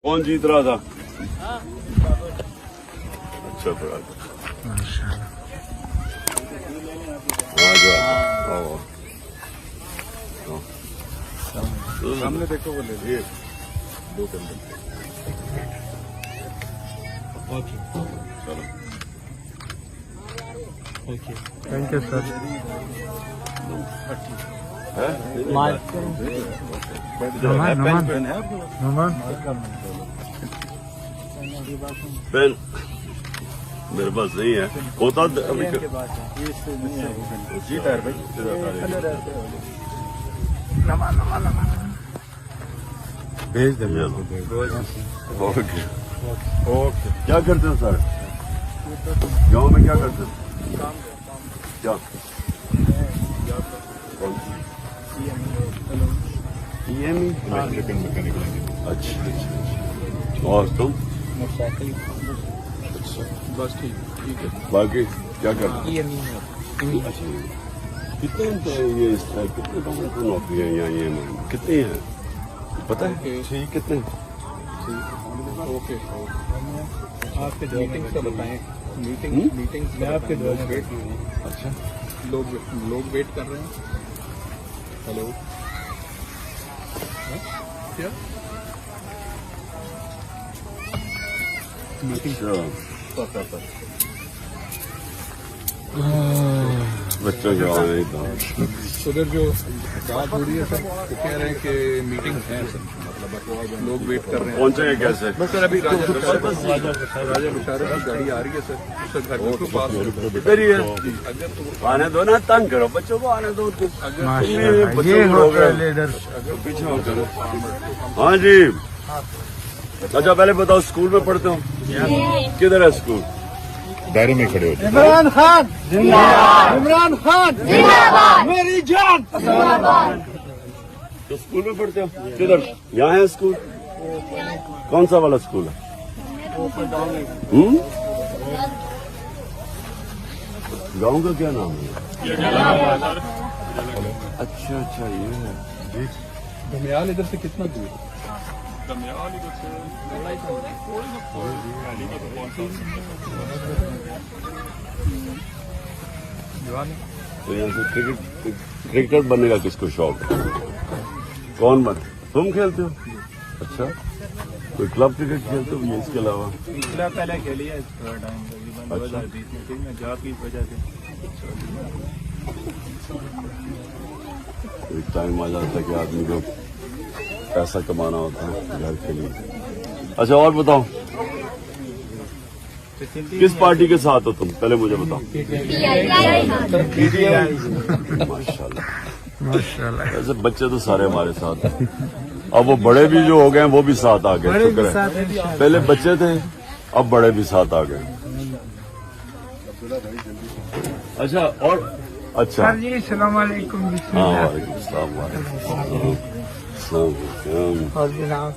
کون جیت رہا تھا؟ اچھا پڑا سامنے دیکھو وہ لے لیے دو کنڈل. چلو تھینک یو سر. پین میرے پاس نہیں ہے. ہوتا جیتا ہے بھائی. بھیج دیں. اوکے. کیا کرتے ہیں سر گاؤں میں؟ کیا کرتے ہیں؟ کیا اچھا. اور تم؟ بس ٹھیک ہے. باقی کیا کرتے ہیں؟ کتنے یہ کتنے نوکری ہیں یہاں؟ یہ کتنی ہیں پتہ ہے؟ ٹھیک کتنے؟ اوکے. آپ کے میٹنگ کا بتائیں. میٹنگ میں آپ کے لوگ ویٹ. اچھا لوگ ویٹ کر رہے ہیں. ہلو کیا بچوں کے آنے کا ادھر جو بات ہو رہی ہے سر وہ کہہ رہے ہیں کہ میٹنگ ہے سر. مطلب لوگ ویٹ کر رہے ہیں. پہنچیں گے کیسے؟ سر ابھی راجا بشارت کی گاڑی آ رہی ہے سر. اس کا گھر کے پاس ادھر ہی ہے. آنے دو نا، تنگ کرو بچوں کو. آنے دو یہ ہوتا ہے لیڈر. پیچھے ہو کرو. ہاں جی. اچھا پہلے بتاؤ اسکول میں پڑھتے ہو؟ کدھر ہے اسکول؟ دائرے میں کھڑے ہو. عمران خان عمران خان میری جان. تو اسکول میں پڑھتے ہو؟ کدھر؟ یہاں ہے اسکول؟ کون سا والا اسکول ہے؟ گاؤں کا کیا نام ہے؟ اچھا اچھا یہ ہے. دھمیال ادھر سے کتنا دور؟ تو یہاں سے کرکٹ بننے کا کس کو شوق ہے؟ کون بنے؟ تم کھیلتے ہو؟ اچھا کوئی کلب کرکٹ کھیلتے ہو اس کے علاوہ؟ پہلے کھیلی ہے اچھا. جاب کی وجہ سے. ایک ٹائم آ جاتا ہے کہ آدمی کو پیسہ کمانا ہوتا ہے گھر کے لیے. اچھا اور بتاؤ کس پارٹی کے ساتھ ہو تم؟ پہلے مجھے بتاؤ. ماشاء اللہ. ایسے بچے تو سارے ہمارے ساتھ ہیں. اب وہ بڑے بھی جو ہو گئے ہیں وہ بھی ساتھ آ گئے. شکر ہے. پہلے بچے تھے اب بڑے بھی ساتھ آ گئے. اچھا اور اچھا جی السلام علیکم. ہاں وعلیکم السلام. وعلیکم السلام. السلام علیکم. اور جناب